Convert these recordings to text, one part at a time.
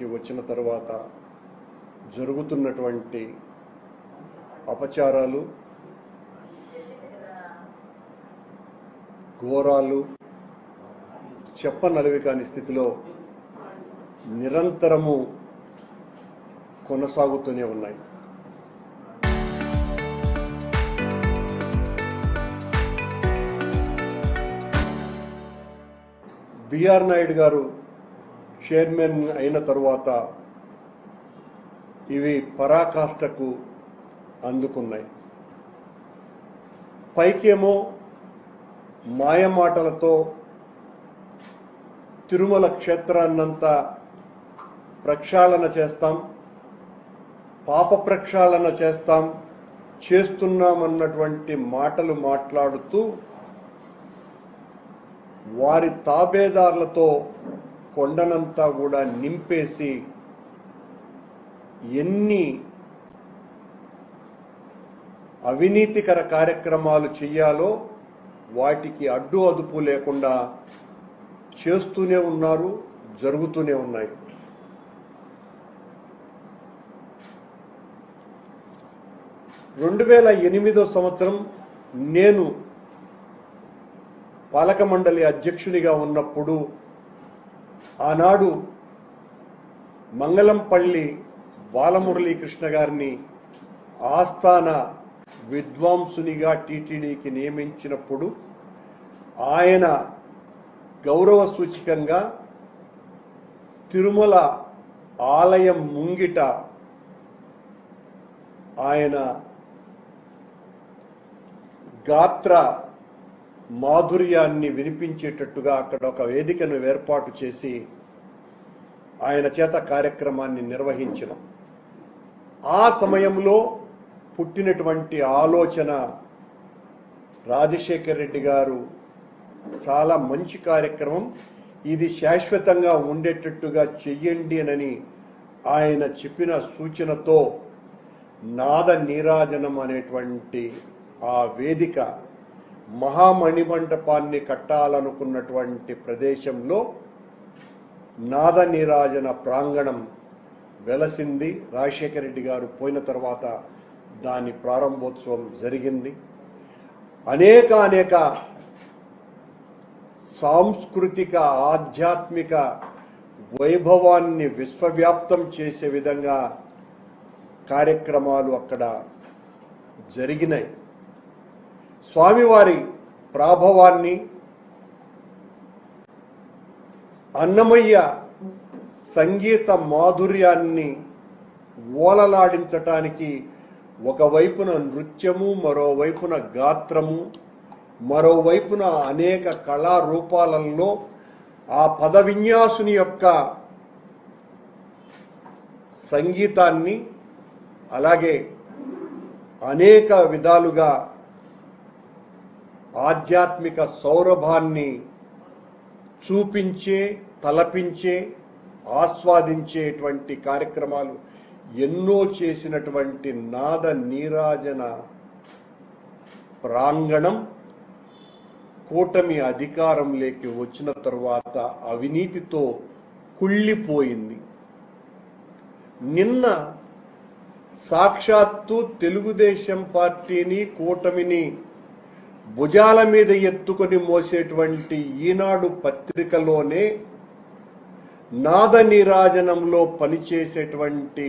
అధికారంలోకి వచ్చిన తర్వాత జరుగుతున్నటువంటి అపచారాలు, ఘోరాలు చెప్పనలవి కాని స్థితిలో నిరంతరము కొనసాగుతూనే ఉన్నాయి. బిఆర్ నాయుడు గారు చైర్మన్ అయిన తరువాత ఇవి పరాకాష్ఠకు అందుకున్నాయి. పైకేమో మాయమాటలతో తిరుమల క్షేత్రాన్నంతా ప్రక్షాళన చేస్తాం, పాప ప్రక్షాళన చేస్తున్నామన్నటువంటి మాటలు మాట్లాడుతూ వారి తాబేదారులతో కొండనంతా కూడా నింపేసి ఎన్ని అవినీతికర కార్యక్రమాలు చేయాలో వాటికి అడ్డు అదుపు లేకుండా చేస్తూనే ఉన్నారు, జరుగుతూనే ఉన్నాయి. సంవత్సరం నేను పాలక మండలి అధ్యక్షునిగా ఉన్నప్పుడు ఆనాడు మంగళంపల్లి బాలమురళీకృష్ణ గారిని ఆస్థాన విద్వాంసునిగా టీటీడీకి నియమించినప్పుడు ఆయన గౌరవ సూచకంగా తిరుమల ఆలయం ముంగిట ఆయన గాత్ర మాధుర్యాన్ని వినిపించేటట్టుగా అక్కడ ఒక వేదికను ఏర్పాటు చేసి ఆయన చేత కార్యక్రమాన్ని నిర్వహించడం. ఆ సమయంలో పుట్టినటువంటి ఆలోచన రాజశేఖర్ రెడ్డి గారు చాలా మంచి కార్యక్రమం, ఇది శాశ్వతంగా ఉండేటట్టుగా చెయ్యండి అని ఆయన చెప్పిన సూచనతో నాద నీరాజనం అనేటువంటి ఆ వేదిక మహామణిమంటపాన్ని కట్టాలనుకున్నటువంటి ప్రదేశంలో నాద నీరాజన ప్రాంగణం వెలసింది. రాజశేఖర రెడ్డి గారు పోయిన తర్వాత దాని ప్రారంభోత్సవం జరిగింది. అనేక సాంస్కృతిక ఆధ్యాత్మిక వైభవాన్ని విశ్వవ్యాప్తం చేసే విధంగా కార్యక్రమాలు అక్కడ జరిగినాయి. స్వామివారి ప్రాభవాన్ని, అన్నమయ్య సంగీత మాధుర్యాన్ని ఓలలాడించటానికి ఒకవైపున నృత్యము, మరోవైపున గాత్రము, మరోవైపున అనేక కళారూపాలలో ఆ పద విన్యాసుని యొక్క సంగీతాన్ని, అలాగే అనేక విధాలుగా ఆధ్యాత్మిక సౌరభాన్ని చూపించే, తలపించే, ఆస్వాదించేటువంటి కార్యక్రమాలు ఎన్నో చేసినటువంటి నాద నీరాజన ప్రాంగణం కూటమి అధికారంలోకి వచ్చిన తరువాత అవినీతితో కుళ్ళిపోయింది. నిన్న సాక్షాత్తు తెలుగుదేశం పార్టీని, కూటమిని భుజాల మీద ఎత్తుకొని మోసేటువంటి ఈనాడు పత్రికలోనే నాద నీరాజనంలో పనిచేసేటువంటి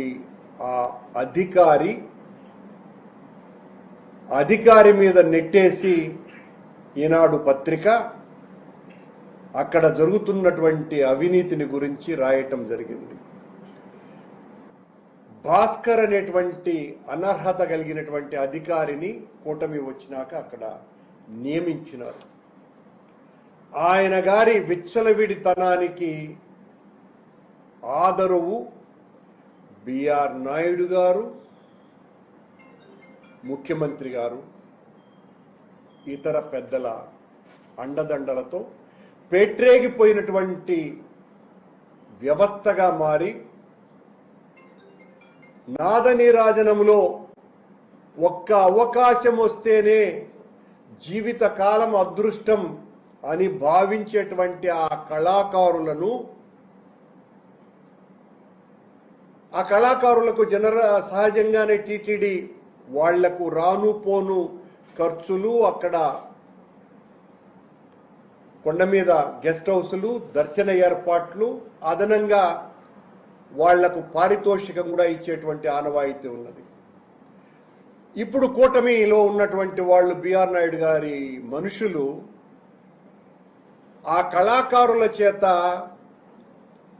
ఆ అధికారి మీద నెట్టేసి ఈనాడు పత్రిక అక్కడ జరుగుతున్నటువంటి అవినీతిని గురించి రాయటం జరిగింది. భాస్కర్ అనేటువంటి అనర్హత కలిగినటువంటి అధికారిని కూటమి వచ్చినాక అక్కడ నియమించినారు. ఆయన గారి విచ్చలవిడితనానికి ఆదరవు బిఆర్ నాయుడు గారు, ముఖ్యమంత్రి గారు, ఇతర పెద్దల అండదండలతో పేట్రేగిపోయినటువంటి వ్యవస్థగా మారి నాద నీరాజనంలో ఒక్క అవకాశం వస్తేనే జీవితకాలం అదృష్టం అని భావించేటువంటి ఆ కళాకారులను ఆ కళాకారులకు సహజంగానే టీటీడీ వాళ్లకు రాను పోను ఖర్చులు, అక్కడ కొండ మీద గెస్ట్ హౌసులు, దర్శన ఏర్పాట్లు, అదనంగా వాళ్లకు పారితోషికం కూడా ఇచ్చేటువంటి ఆనవాయితీ ఉన్నది. ఇప్పుడు కూటమిలో ఉన్నటువంటి వాళ్ళు బిఆర్ నాయుడు గారి మనుషులు ఆ కళాకారుల చేత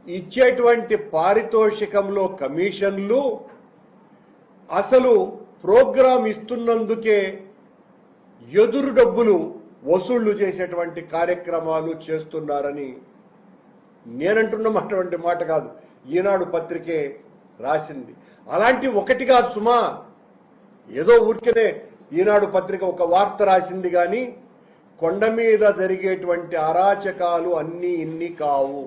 ఇచ్చేటువంటి పారితోషికంలో కమిషన్లు అసలు ప్రోగ్రాం ఇస్తున్నందుకే ఎదురు డబ్బులు వసూళ్లు చేసేటువంటి కార్యక్రమాలు చేస్తున్నారని నేనంటున్నటువంటి మాట కాదు, ఈనాడు పత్రికే రాసింది. అలాంటి ఒకటి కాదు సుమా, ఏదో ఊరికనే ఈనాడు పత్రిక ఒక వార్త రాసింది కానీ కొండ మీద జరిగేటువంటి అరాచకాలు అన్నీ ఇన్ని కావు.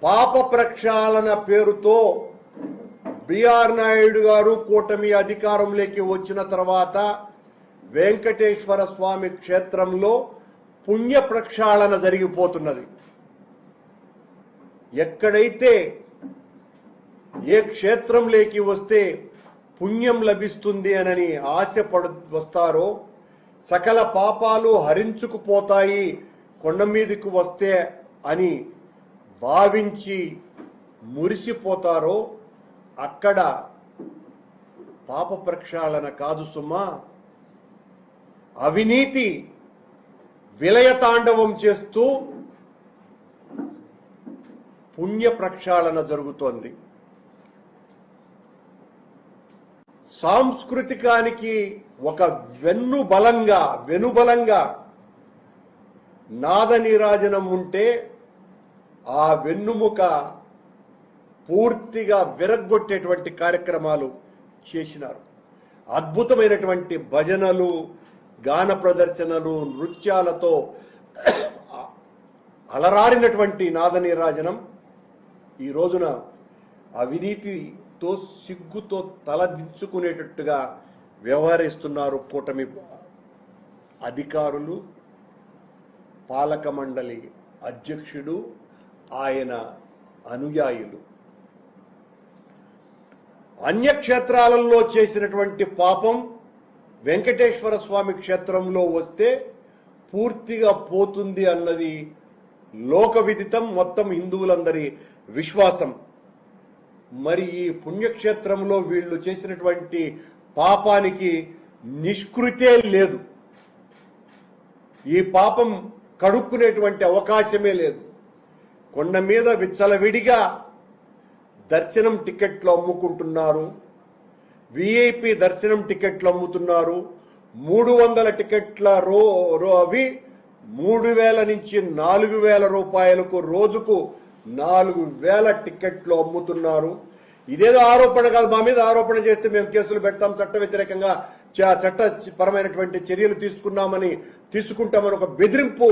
పాప ప్రక్షాళన పేరుతో బిఆర్ నాయుడు గారు కూటమి అధికారంలోకి వచ్చిన తర్వాత వెంకటేశ్వర స్వామి క్షేత్రంలో పుణ్య ప్రక్షాళన జరిగిపోతున్నది. ఎక్కడైతే ఏ క్షేత్రంలోకి వస్తే పుణ్యం లభిస్తుంది అని వస్తారో, సకల పాపాలు హరించుకుపోతాయి కొండ మీదకు వస్తే అని భావించి మురిసిపోతారో అక్కడ పాప ప్రక్షాళన కాదు సుమా, అవినీతి విలయతాండవం చేస్తూ పుణ్య ప్రక్షాళన జరుగుతోంది. సాంస్కృతికానికి ఒక వెనుబలంగా నాద నీరాజనం ఉంటే ఆ వెన్నుముక పూర్తిగా విరగ్గొట్టేటువంటి కార్యక్రమాలు చేసినారు. అద్భుతమైనటువంటి భజనలు, గాన ప్రదర్శనలు, నృత్యాలతో అలరారినటువంటి నాద నీరాజనం ఈ రోజున అవినీతితో సిగ్గుతో తలదించుకునేటట్టుగా వ్యవహరిస్తున్నారు కూటమి అధికారులు, పాలక మండలి అధ్యక్షుడు, ఆయన అనుయాయులు. అన్యక్షేత్రాలలో చేసినటువంటి పాపం వెంకటేశ్వర స్వామి క్షేత్రంలో వస్తే పూర్తిగా పోతుంది అన్నది లోక విదితం, మొత్తం హిందువులందరి విశ్వాసం. మరి ఈ పుణ్యక్షేత్రంలో వీళ్ళు చేసినటువంటి పాపానికి నిష్కృతే లేదు. ఈ పాపం కడుక్కునేటువంటి అవకాశమే లేదు. కొండ మీద విచ్చలవిడిగా దర్శనం టికెట్లు అమ్ముకుంటున్నారు, విఐపి దర్శనం టికెట్లు అమ్ముతున్నారు. 300 టికెట్ల అవి 3000 నుంచి 4000 రూపాయలకు రోజుకు 4000 టికెట్లు అమ్ముతున్నారు. ఇదేదో ఆరోపణ కాదు, మా మీద ఆరోపణ చేస్తే మేము కేసులు పెడతాం, చట్ట వ్యతిరేకంగా చట్టపరమైనటువంటి చర్యలు తీసుకుంటామని ఒక బెదిరింపు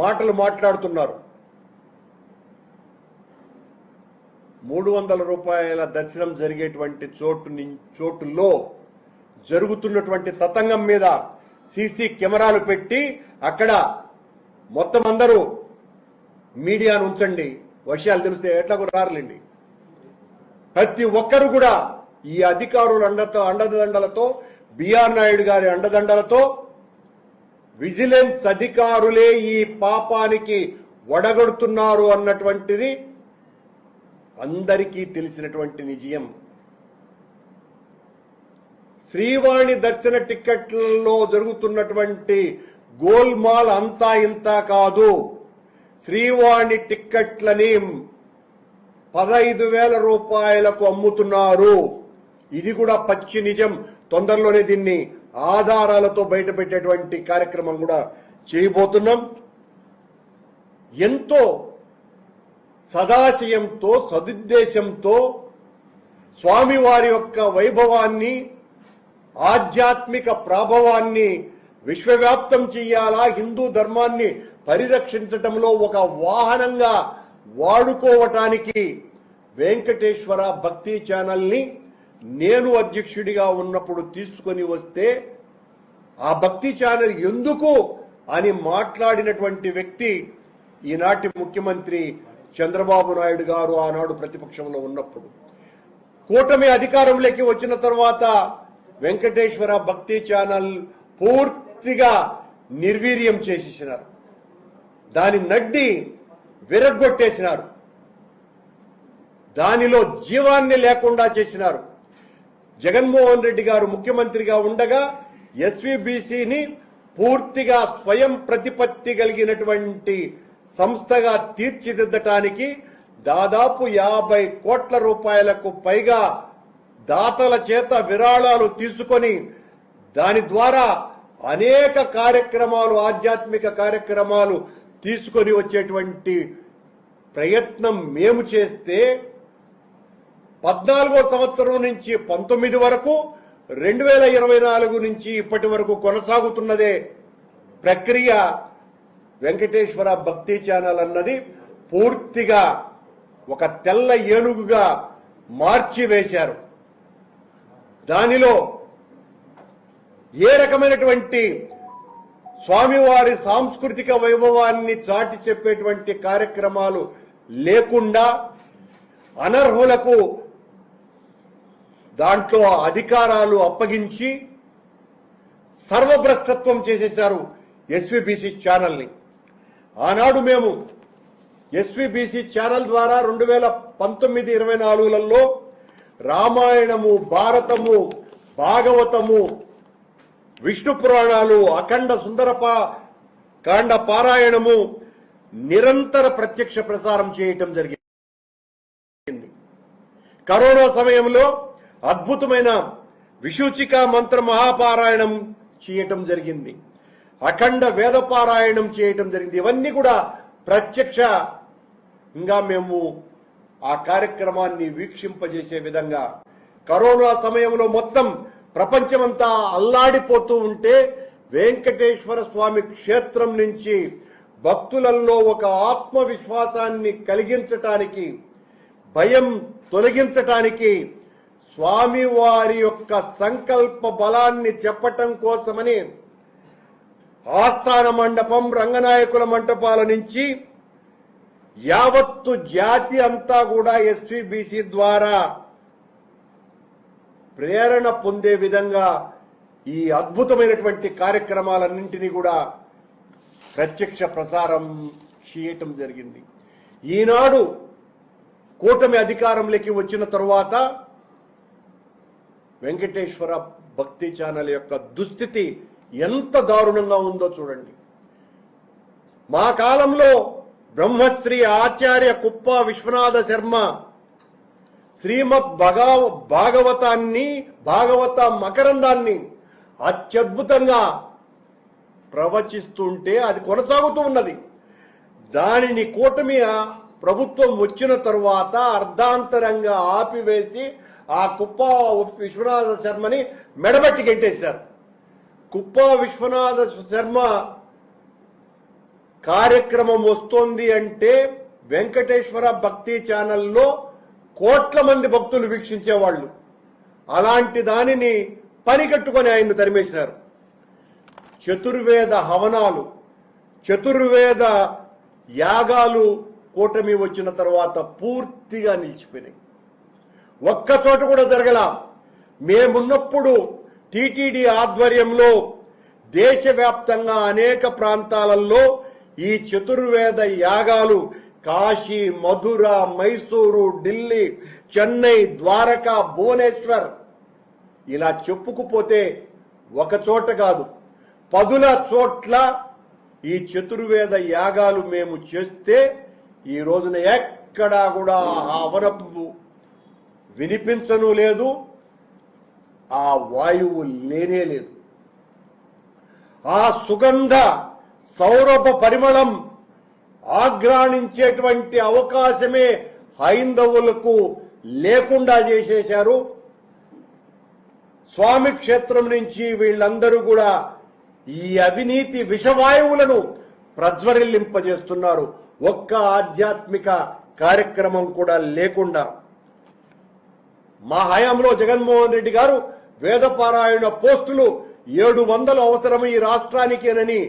మాటలు మాట్లాడుతున్నారు. 300 రూపాయల దర్శనం జరిగేటువంటి చోటుల్లో జరుగుతున్నటువంటి తతంగం మీద సీసీ కెమెరాలు పెట్టి అక్కడ మొత్తం అందరూ మీడియాను ఉంచండి, విషయాలు తెలిస్తే ఎట్లాగో రారులేండి. ప్రతి ఒక్కరు కూడా ఈ అధికారుల అండదండలతో, బిఆర్ నాయుడు గారి అండదండలతో, విజిలెన్స్ అధికారులే ఈ పాపానికి వడగడుతున్నారు అన్నటువంటిది అందరికీ తెలిసినటువంటి నిజం. శ్రీవాణి దర్శన టిక్కెట్లలో జరుగుతున్నటువంటి గోల్మాల్ అంతా ఇంత కాదు. శ్రీవాణి టిక్కెట్లని 15,000 రూపాయలకు అమ్ముతున్నారు. ఇది కూడా పచ్చి నిజం. తొందరలోనే దీన్ని ఆధారాలతో బయటపెట్టేటువంటి కార్యక్రమం కూడా చేయబోతున్నాం. ఎంతో సదాశయంతో, సదుద్దేశంతో స్వామివారి యొక్క వైభవాన్ని, ఆధ్యాత్మిక ప్రాభవాన్ని విశ్వవ్యాప్తం చెయ్యాలా, హిందూ ధర్మాన్ని పరిరక్షించటంలో ఒక వాహనంగా వాడుకోవటానికి వెంకటేశ్వర భక్తి ఛానల్ని నేను అధ్యక్షుడిగా ఉన్నప్పుడు తీసుకొని వస్తే ఆ భక్తి ఛానల్ ఎందుకు అని మాట్లాడినటువంటి వ్యక్తి ఈనాటి ముఖ్యమంత్రి చంద్రబాబు నాయుడు గారు ఆనాడు ప్రతిపక్షంలో ఉన్నప్పుడు. కూటమి అధికారంలోకి వచ్చిన తర్వాత వెంకటేశ్వర భక్తి ఛానల్ పూర్తిగా నిర్వీర్యం చేసేసినారు. దాని నడ్డి విరగ్గొట్టేసినారు. దానిలో జీవాన్ని లేకుండా చేసినారు. జగన్మోహన్ రెడ్డి గారు ముఖ్యమంత్రిగా ఉండగా ఎస్వీబీసీని పూర్తిగా స్వయం ప్రతిపత్తి కలిగినటువంటి సంస్థగా తీర్చిదిద్దటానికి దాదాపు 50 కోట్ల రూపాయలకు పైగా దాతల చేత విరాళాలు తీసుకొని దాని ద్వారా అనేక కార్యక్రమాలు, ఆధ్యాత్మిక కార్యక్రమాలు తీసుకొని వచ్చేటువంటి ప్రయత్నం మేము చేస్తే 14వ సంవత్సరం నుంచి 19 వరకు 2024 నుంచి ఇప్పటి వరకు కొనసాగుతున్నదే ప్రక్రియ. వెంకటేశ్వర భక్తి ఛానల్ అన్నది పూర్తిగా ఒక తెల్ల ఏనుగుగా మార్చివేశారు. దానిలో ఏ రకమైనటువంటి స్వామివారి సాంస్కృతిక వైభవాన్ని చాటి చెప్పేటువంటి కార్యక్రమాలు లేకుండా అనర్హులకు దాంట్లో అధికారాలు అప్పగించి సర్వభ్రష్టత్వం చేసేశారు ఎస్వీబీసీ ఛానల్ని. ఆనాడు మేము ఎస్వీబీసీ ఛానల్ ద్వారా 2019-24లలో రామాయణము, భారతము, భాగవతము, విష్ణు పురాణాలు, అఖండ సుందరకాండ పారాయణము నిరంతర ప్రత్యక్ష ప్రసారం చేయటం జరిగింది. కరోనా సమయంలో అద్భుతమైన విశూచిక మంత్ర మహాపారాయణం చేయటం జరిగింది. అఖండ వేద పారాయణం చేయటం జరిగింది. ఇవన్నీ కూడా ప్రత్యక్షంగా మేము ఆ కార్యక్రమాన్ని వీక్షింపజేసే విధంగా కరోనా సమయంలో మొత్తం ప్రపంచమంతా అల్లాడిపోతూ ఉంటే వెంకటేశ్వర స్వామి క్షేత్రం నుంచి భక్తులలో ఒక ఆత్మవిశ్వాసాన్ని కలిగించటానికి, భయం తొలగించటానికి, స్వామివారి యొక్క సంకల్ప బలాన్ని చెప్పటం కోసమని ఆస్థాన మండపం, రంగనాయకుల మంటపాల నుంచి యావత్తు జాతి అంతా కూడా ఎస్వీబీసీ ద్వారా ప్రేరణ పొందే విధంగా ఈ అద్భుతమైనటువంటి కార్యక్రమాలన్నింటినీ కూడా ప్రత్యక్ష ప్రసారం చేయటం జరిగింది. ఈనాడు కూటమి అధికారంలోకి వచ్చిన తరువాత వెంకటేశ్వర భక్తి ఛానల్ యొక్క దుస్థితి ఎంత దారుణంగా ఉందో చూడండి. మా కాలంలో బ్రహ్మశ్రీ ఆచార్య కుప్ప విశ్వనాథ శర్మ శ్రీమద్ భాగవత మకరందాన్ని అత్యద్భుతంగా ప్రవచిస్తుంటే అది కొనసాగుతూ ఉన్నది. దానిని కూటమి ప్రభుత్వం వచ్చిన తరువాత అర్ధాంతరంగా ఆపివేసి ఆ కుప్ప విశ్వనాథ శర్మని మెడబట్టి గెంటేశారు. కుప్ప విశ్వనాథ శర్మ కార్యక్రమం వస్తోంది అంటే వెంకటేశ్వర భక్తి ఛానల్లో కోట్ల మంది భక్తులు వీక్షించేవాళ్లు. అలాంటి దానిని పనికట్టుకొని ఆయన్ను తరిమేసినారు. చతుర్వేద హవనాలు, చతుర్వేద యాగాలు కూటమి వచ్చిన తర్వాత పూర్తిగా నిలిచిపోయినాయి. ఒక్కచోట కూడా జరగల. మేమున్నప్పుడు టీటీడీ ఆధ్వర్యంలో దేశవ్యాప్తంగా అనేక ప్రాంతాలలో ఈ చతుర్వేద యాగాలు కాశీ, మధుర, మైసూరు, ఢిల్లీ, చెన్నై, ద్వారకా, భువనేశ్వర్ ఇలా చెప్పుకుపోతే ఒక చోట కాదు 10 చోట్ల ఈ చతుర్వేద యాగాలు మేము చేస్తే ఈ రోజున ఎక్కడా కూడా ఆ అవరపు వినిపించను లేదు, ఆ వాయువు లేనే లేదు. ఆ సుగంధ సౌరభ పరిమళం ఆగ్రాణించేటువంటి అవకాశమే హైందవులకు లేకుండా చేసేశారు. స్వామి క్షేత్రం నుంచి వీళ్ళందరూ కూడా ఈ అవినీతి విషవాయువులను ప్రజ్వరిల్లింపజేస్తున్నారు. ఒక్క ఆధ్యాత్మిక కార్యక్రమం కూడా లేకుండా. మా హయాంలో జగన్మోహన్ రెడ్డి గారు వేదపారాయణ పోస్టులు 700 అవసరం ఈ రాష్ట్రానికేనని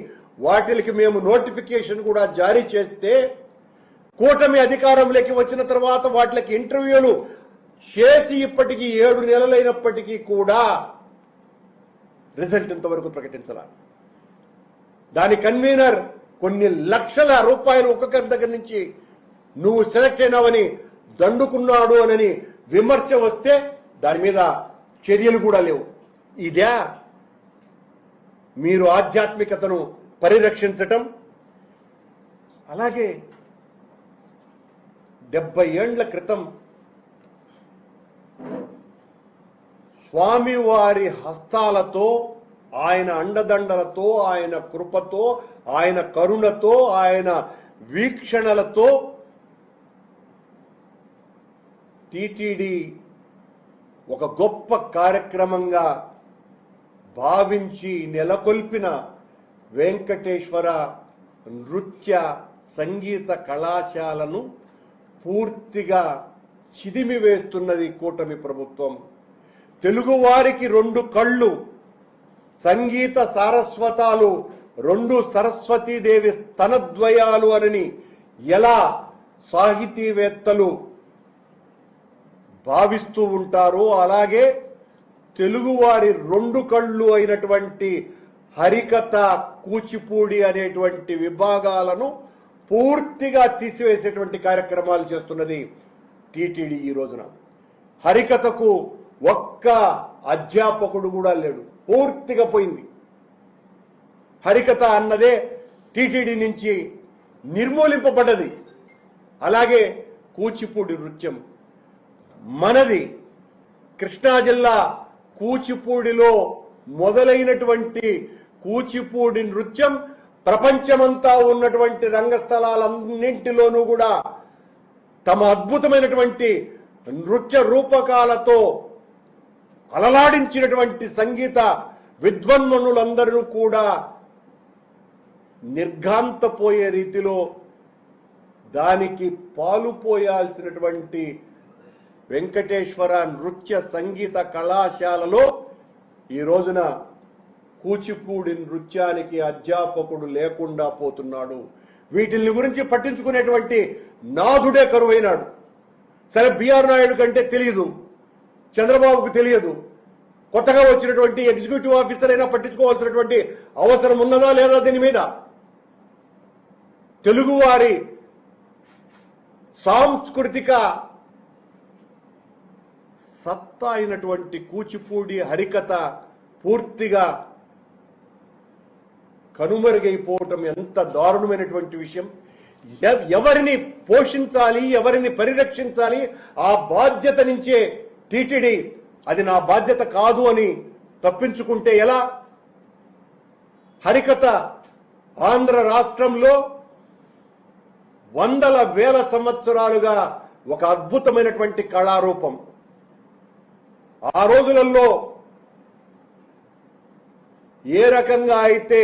వాటికి మేము నోటిఫికేషన్ కూడా జారీ చేస్తే కూటమి అధికారంలోకి వచ్చిన తర్వాత వాటికి ఇంటర్వ్యూలు చేసి ఇప్పటికీ 7 నెలలైనప్పటికీ కూడా రిజల్ట్ ఇంతవరకు ప్రకటించాల. దాని కన్వీనర్ కొన్ని లక్షల రూపాయలు ఒక్కొక్కరి దగ్గర నుంచి నువ్వు సెలెక్ట్ అయినావని దండుకున్నాడు అని విమర్శ వస్తే దాని మీద చర్యలు కూడా లేవు. ఇదే మీరు ఆధ్యాత్మికతను పరిరక్షించటం? అలాగే 70 ఏండ్ల క్రితం స్వామివారి హస్తాలతో, ఆయన అండదండలతో, ఆయన కృపతో, ఆయన కరుణతో, ఆయన వీక్షణలతో టిటిడి ఒక గొప్ప కార్యక్రమంగా భావించి నెలకొల్పిన వెంకటేశ్వర నృత్య సంగీత కళాశాలను పూర్తిగా చిదిమివేస్తున్నది కూటమి ప్రభుత్వం. తెలుగువారికి 2 కళ్ళు, సంగీత సారస్వతాలు 2 సరస్వతీదేవి స్తనద్వయాలు అని ఎలా సాహితీవేత్తలు భావిస్తూ ఉంటారో అలాగే తెలుగువారి 2 కళ్ళు అయినటువంటి హరికథ, కూచిపూడి అనేటువంటి విభాగాలను పూర్తిగా తీసివేసేటువంటి కార్యక్రమాలు చేస్తున్నది టిటిడి. ఈ రోజున హరికథకు ఒక్క అధ్యాపకుడు కూడా లేడు, పూర్తిగా పోయింది. హరికథ అన్నదే టిటిడి నుంచి నిర్మూలింపబడ్డది. అలాగే కూచిపూడి నృత్యం మనది కృష్ణా జిల్లా కూచిపూడిలో మొదలైనటువంటి కూచిపూడి నృత్యం ప్రపంచమంతా ఉన్నటువంటి రంగస్థలాలన్నింటిలోనూ కూడా తమ అద్భుతమైనటువంటి నృత్య రూపకాలతో అలలాడించినటువంటి సంగీత విద్వన్మనులందరూ కూడా నిర్ఘాంతపోయే రీతిలో దానికి పాలుపోయాల్సినటువంటి వెంకటేశ్వర నృత్య సంగీత కళాశాలలో ఈ రోజున కూచిపూడి నృత్యానికి అధ్యాపకుడు లేకుండా పోతున్నాడు. వీటిని గురించి పట్టించుకునేటువంటి నాథుడే కరువైనాడు. సరే, బిఆర్ నాయుడు కంటే తెలియదు, చంద్రబాబుకు తెలియదు, కొత్తగా వచ్చినటువంటి ఎగ్జిక్యూటివ్ ఆఫీసర్ అయినా పట్టించుకోవాల్సినటువంటి అవసరం ఉన్నదా లేదా? దీని మీద తెలుగువారి సాంస్కృతిక సత్తా అయినటువంటి కూచిపూడి హరికథ పూర్తిగా కనుమరుగైపోవటం ఎంత దారుణమైనటువంటి విషయం. ఎవరిని పోషించాలి, ఎవరిని పరిరక్షించాలి, ఆ బాధ్యత నుంచే టిటిడి అది నా బాధ్యత కాదు అని తప్పించుకుంటే ఎలా? హరికథ ఆంధ్ర రాష్ట్రంలో వందల వేల సంవత్సరాలుగా ఒక అద్భుతమైనటువంటి కళారూపం. ఆ రోజులలో ఏ రకంగా అయితే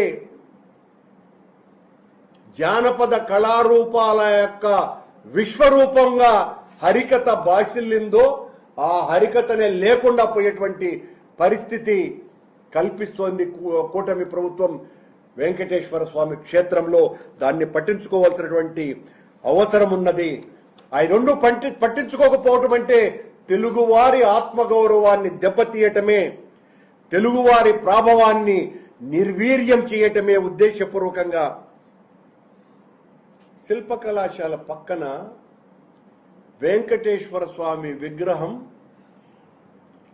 జానపద కళారూపాల యొక్క విశ్వరూపంగా హరికథ బాసిల్లిందో ఆ హరికథనే లేకుండా పోయేటువంటి పరిస్థితి కల్పిస్తోంది కూటమి ప్రభుత్వం. వెంకటేశ్వర స్వామి క్షేత్రంలో దాన్ని పట్టించుకోవాల్సినటువంటి అవసరం ఉన్నది. ఆ 2 పట్టించుకోకపోవటం అంటే తెలుగువారి ఆత్మగౌరవాన్ని దెబ్బతీయటమే, తెలుగువారి ప్రాభవాన్ని నిర్వీర్యం చేయటమే ఉద్దేశపూర్వకంగా. శిల్పకళాశాల పక్కన వెంకటేశ్వర స్వామి విగ్రహం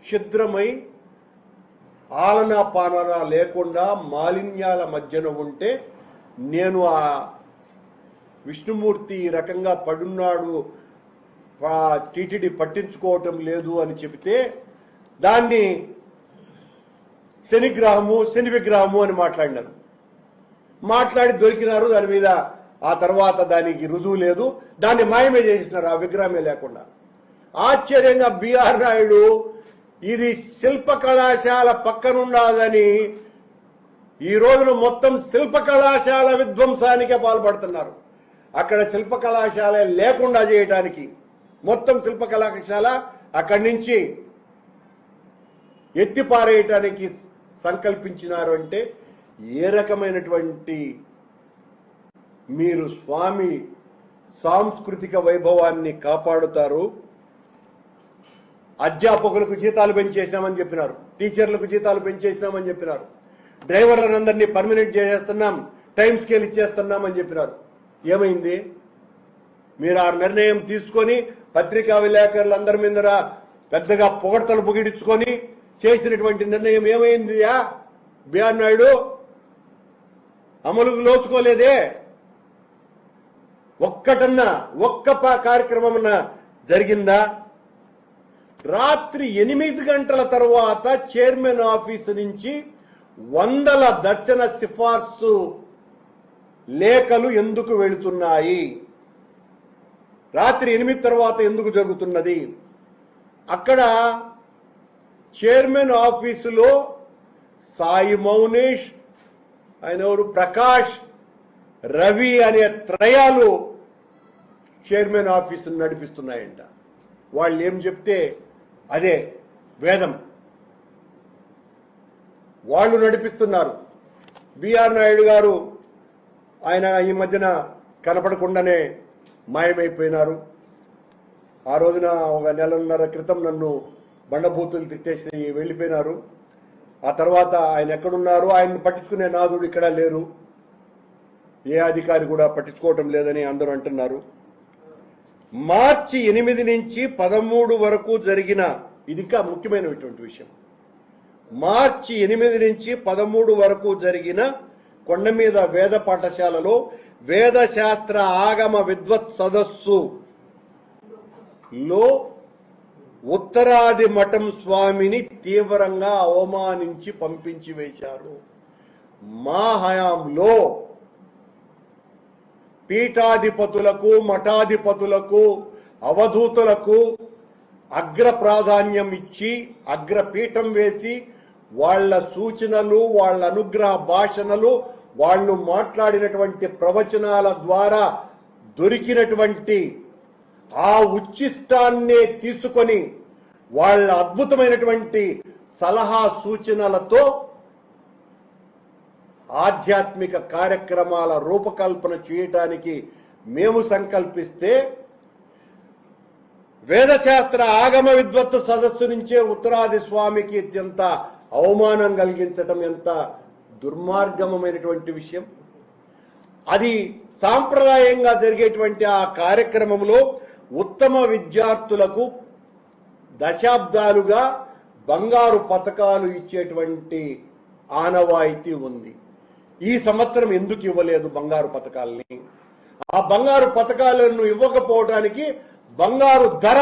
ఛిద్రమై ఆలనా పాలన లేకుండా మాలిన్యాల మధ్యన ఉంటే నేను ఆ విష్ణుమూర్తి ఈ రకంగా పడున్నాడు, టిటిడి పట్టించుకోవటం లేదు అని చెబితే దాన్ని శని విగ్రహము అని మాట్లాడినారు. మాట్లాడి దొరికినారు దాని మీద. ఆ తర్వాత దానికి రుజువు లేదు, దాన్ని మాయమే చేసినారు, ఆ విగ్రహమే లేకుండా. ఆశ్చర్యంగా బిఆర్ నాయుడు ఇది శిల్ప కళాశాల పక్కనుండాలని ఈ రోజున మొత్తం శిల్ప కళాశాల విధ్వంసానికే పాల్పడుతున్నారు. అక్కడ శిల్ప కళాశాల లేకుండా చేయడానికి మొత్తం శిల్ప కళాశాల అక్కడి నుంచి ఎత్తిపారేయటానికి సంకల్పించినారు. అంటే ఏ రకమైనటువంటి మీరు స్వామి సాంస్కృతిక వైభవాన్ని కాపాడుతారు? అధ్యాపకులకు జీతాలు పెంచేసినామని చెప్పినారు, టీచర్లకు జీతాలు పెంచేసినామని చెప్పినారు, డ్రైవర్లందరినీ పర్మనెంట్ చేసేస్తున్నాం, టైం స్కేల్ ఇచ్చేస్తున్నాం అని చెప్పినారు. ఏమైంది? మీరు ఆ నిర్ణయం తీసుకొని పత్రికా విలేకరులందరి మీద పెద్దగా పొగడ్తలు పొగిడించుకొని చేసినటువంటి నిర్ణయం ఏమైంది? బిఆర్ నాయుడు అమలుకు నోచుకోలేదే. ఒక్క కార్యక్రమం జరిగిందా? రాత్రి 8 గంటల తర్వాత చైర్మన్ ఆఫీసు నుంచి వందల దర్శన సిఫార్సు లేఖలు ఎందుకు వెళుతున్నాయి? రాత్రి 8 తర్వాత ఎందుకు జరుగుతున్నది? అక్కడ చైర్మన్ ఆఫీసులో సాయి మౌనేష్, ఆయన ఎవరు, ప్రకాష్, రవి అనే త్రయాలు చైర్మన్ ఆఫీసును నడిపిస్తున్నాయంట. వాళ్ళు ఏం చెప్తే అదే వేదం, వాళ్ళు నడిపిస్తున్నారు. బిఆర్ నాయుడు గారు ఆయన ఈ మధ్యన కనపడకుండానే మాయమైపోయినారు. ఆ రోజున ఒక నెలన్నర క్రితం నన్ను బండబూతులు తిట్టేసి వెళ్ళిపోయినారు. ఆ తర్వాత ఆయన ఎక్కడున్నారు, ఆయన్ని పట్టించుకునే నాదుడు ఇక్కడ లేరు, ఏ అధికారి కూడా పట్టించుకోవటం లేదని అందరూ అంటున్నారు. మార్చి 8 నుంచి 13 వరకు జరిగిన, ఇది ఇంకా ముఖ్యమైనటువంటి విషయం, మార్చి 8 నుంచి 13 వరకు జరిగిన కొండ మీద వేద పాఠశాలలో వేద శాస్త్ర ఆగమ విద్వత్ సదస్సులో ఉత్తరాది మఠం స్వామిని తీవ్రంగా అవమానించి పంపించి వేశారు. మా హయాంలో పీఠాధిపతులకు, మఠాధిపతులకు, అవధూతులకు అగ్ర ప్రాధాన్యం ఇచ్చి అగ్రపీఠం వేసి వాళ్ళ సూచనలు, వాళ్ళ అనుగ్రహ భాషణలు, వాళ్ళు మాట్లాడినటువంటి ప్రవచనాల ద్వారా దొరికినటువంటి ఆ ఉచ్చిష్టాన్నే తీసుకొని వాళ్ళ అద్భుతమైనటువంటి సలహా సూచనలతో ఆధ్యాత్మిక కార్యక్రమాల రూపకల్పన చేయటానికి మేము సంకల్పిస్తే, వేదశాస్త్ర ఆగమ విద్వత్తు సదస్సు నుంచే ఉత్తరాది స్వామికి అత్యంత అవమానం కలిగించటం ఎంత దుర్మార్గమైనటువంటి విషయం. అది సాంప్రదాయంగా జరిగేటువంటి ఆ కార్యక్రమంలో ఉత్తమ విద్యార్థులకు దశాబ్దాలుగా బంగారు పతకాలు ఇచ్చేటువంటి ఆనవాయితీ ఉంది. ఈ సంవత్సరం ఎందుకు ఇవ్వలేదు బంగారు పతకాలని? ఆ బంగారు పతకాలను ఇవ్వకపోవడానికి బంగారు ధర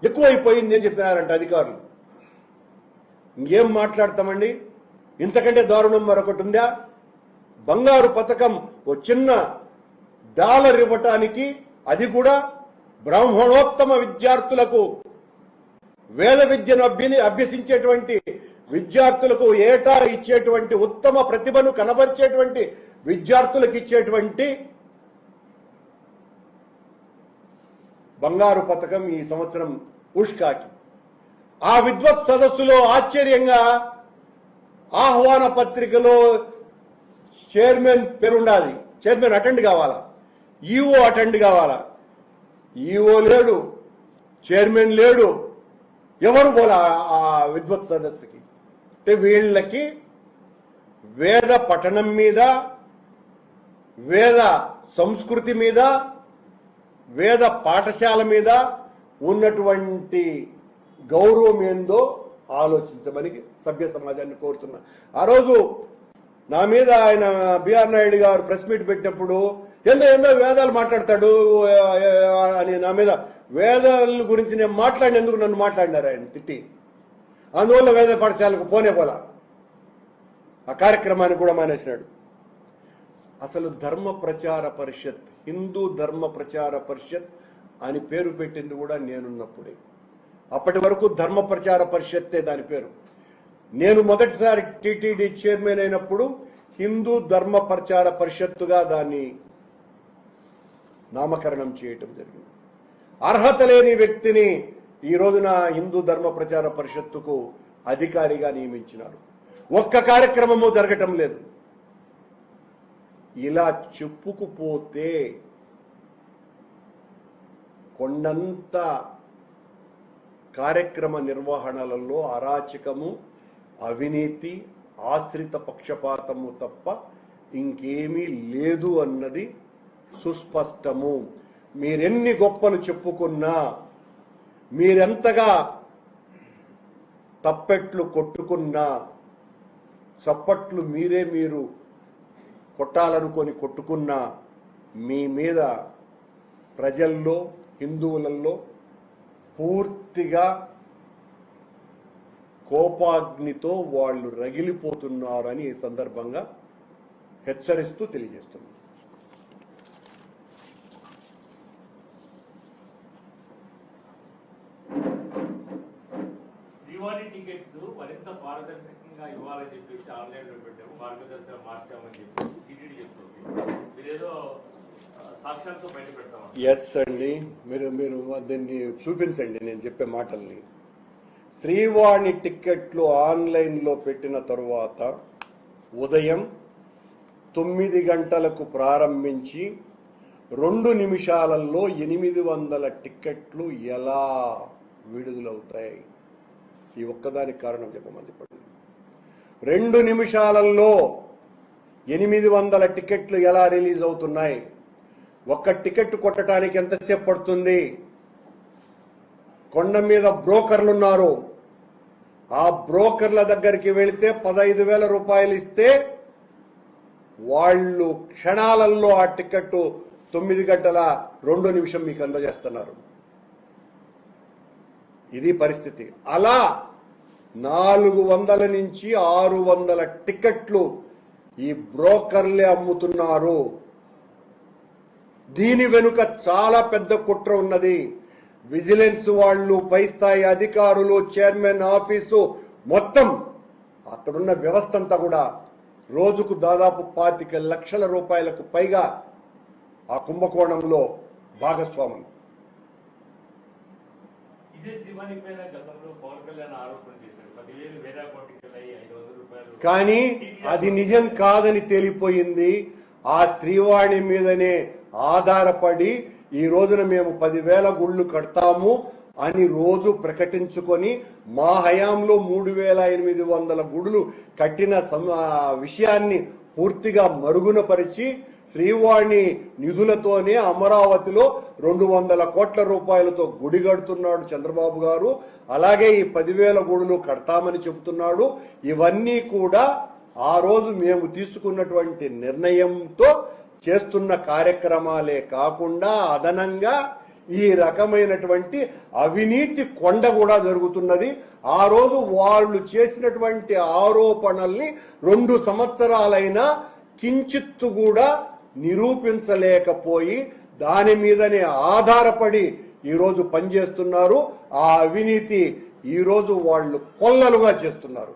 ఎక్కువైపోయింది అని చెప్పినారంట అధికారులు. ఇంకేం మాట్లాడతామండి? ఇంతకంటే దారుణం మరొకటి ఉందా? బంగారు పతకం ఓ చిన్న డాలర్ ఇవ్వటానికి, అది కూడా బ్రాహ్మణోత్తమ విద్యార్థులకు, వేద విద్యను అభ్యసించేటువంటి విద్యార్థులకు ఏటా ఇచ్చేటువంటి, ఉత్తమ ప్రతిభను కనబరిచేటువంటి విద్యార్థులకు ఇచ్చేటువంటి బంగారు పతకం ఈ సంవత్సరం ఉష్కాకి. ఆ విద్వత్ సదస్సులో ఆశ్చర్యంగా ఆహ్వాన పత్రికలో చైర్మన్ పేరుండాలి, చైర్మన్ అటెండ్ కావాలా, ఈఓ అటెండ్ కావాలా. ఈఓ లేడు, చైర్మన్ లేడు, ఎవరు పోలా ఆ విద్వత్ సదస్సుకి. అంటే వీళ్ళకి వేద పఠనం మీద, వేద సంస్కృతి మీద, వేద పాఠశాల మీద ఉన్నటువంటి గౌరవం ఏందో ఆలోచించమని సభ్య సమాజాన్ని కోరుతున్నా. ఆ రోజు నా మీద ఆయన బిఆర్ నాయుడు గారు ప్రెస్ మీట్ పెట్టినప్పుడు ఏందో వేదాలు మాట్లాడతాడు అని నా మీద, వేదాల గురించి నేను మాట్లాడినందుకు నన్ను మాట్లాడినారు ఆయన తిట్టి. అందువల్ల వేద పాఠశాలకు పోలా, ఆ కార్యక్రమాన్ని కూడా మానేసినాడు. అసలు ధర్మ ప్రచార పరిషత్, హిందూ ధర్మ ప్రచార పరిషత్ అని పేరు పెట్టింది కూడా నేనున్నప్పుడే. అప్పటి వరకు ధర్మ ప్రచార పరిషత్తే దాని పేరు. నేను మొదటిసారి టిటిడి చైర్మన్ అయినప్పుడు హిందూ ధర్మ ప్రచార పరిషత్తుగా దాన్ని నామకరణం చేయటం జరిగింది. అర్హత లేని వ్యక్తిని ఈ రోజున హిందూ ధర్మ ప్రచార పరిషత్తుకు అధికారిగా నియమించినారు. ఒక్క కార్యక్రమము జరగటం లేదు. ఇలా చెప్పుకుపోతే కొండంత కార్యక్రమ నిర్వహణలలో అరాచకము, అవినీతి, ఆశ్రిత పక్షపాతము తప్ప ఇంకేమీ లేదు అన్నది సుస్పష్టము. మీరెన్ని గొప్పలు చెప్పుకున్నా, మీరెంతగా తప్పెట్లు కొట్టుకున్నా, చప్పట్లు మీరు కొట్టాలనుకొని కొట్టుకున్నా, మీ మీద ప్రజల్లో, హిందువులలో పూర్తిగా కోపాగ్నితో వాళ్ళు రగిలిపోతున్నారని ఈ సందర్భంగా హెచ్చరిస్తూ తెలియజేస్తున్నారు. శ్రీవాణి టికెట్స్ మరింత పారదర్శకంగా ఇవ్వాలని చెప్పేసి ఆన్లైన్ లో పెట్టాము, మార్గదర్శనం మార్చామని చెప్పేసి టీటీడీ చెప్తుంది. మీరేదో సాక్ష్యాలతో బయట పెడతాం. ఎస్ అండి, మీరు దీన్ని చూపించండి నేను చెప్పే మాటల్ని. శ్రీవాణి టిక్కెట్లు ఆన్లైన్లో పెట్టిన తరువాత ఉదయం 9 గంటలకు ప్రారంభించి 2 నిమిషాలలో 800 టిక్కెట్లు ఎలా విడుదలవుతాయి? ఈ ఒక్కదానికి కారణం చెప్పమని చెప్పండి. 2 నిమిషాలలో 800 టికెట్లు ఎలా రిలీజ్ అవుతున్నాయి? ఒక్క టికెట్ కొట్టడానికి ఎంతసేపు పడుతుంది? కొండ మీద బ్రోకర్లు ఉన్నారు. ఆ బ్రోకర్ల దగ్గరికి వెళితే 15,000 రూపాయలు ఇస్తే వాళ్ళు క్షణాలలో ఆ టికెట్ 9 గంటల 2 నిమిషం మీకు అందజేస్తున్నారు. ఇది పరిస్థితి. అలా 400 నుంచి 600 టికెట్లు ఈ బ్రోకర్లే అమ్ముతున్నారు. దీని వెనుక చాలా పెద్ద కుట్ర ఉన్నది. విజిలెన్స్ వాళ్ళు, పై స్థాయి అధికారులు, చైర్మన్ ఆఫీసు, మొత్తం అక్కడున్న వ్యవస్థ అంతా కూడా రోజుకు దాదాపు 25 లక్షల రూపాయలకు పైగా ఆ కుంభకోణంలో భాగస్వాములు. కానీ అది నిజం కాదని తేలిపోయింది. ఆ శ్రీవాణి మీదనే ఆధారపడి ఈ రోజున మేము 10,000 గుళ్ళు కడతాము అని రోజు ప్రకటించుకొని మా హయాంలో 3,800 గుడులు కట్టిన విషయాన్ని పూర్తిగా మరుగునపరిచి శ్రీవాణి నిధులతోనే అమరావతిలో 200 కోట్ల రూపాయలతో గుడి కడుతున్నాడు చంద్రబాబు గారు. అలాగే ఈ 10,000 గుడులు కడతామని చెబుతున్నాడు. ఇవన్నీ కూడా ఆ రోజు మేము తీసుకున్నటువంటి నిర్ణయంతో చేస్తున్న కార్యక్రమాలే కాకుండా అదనంగా ఈ రకమైనటువంటి అవినీతి కొండ కూడా జరుగుతున్నది. ఆ రోజు వాళ్ళు చేసినటువంటి ఆరోపణల్ని 2 సంవత్సరాలైనా కించిత్తు కూడా నిరూపించలేకపోయి దాని మీదనే ఆధారపడి ఈరోజు పనిచేస్తున్నారు. ఆ అవినీతి ఈరోజు వాళ్ళు కొల్లలుగా చేస్తున్నారు.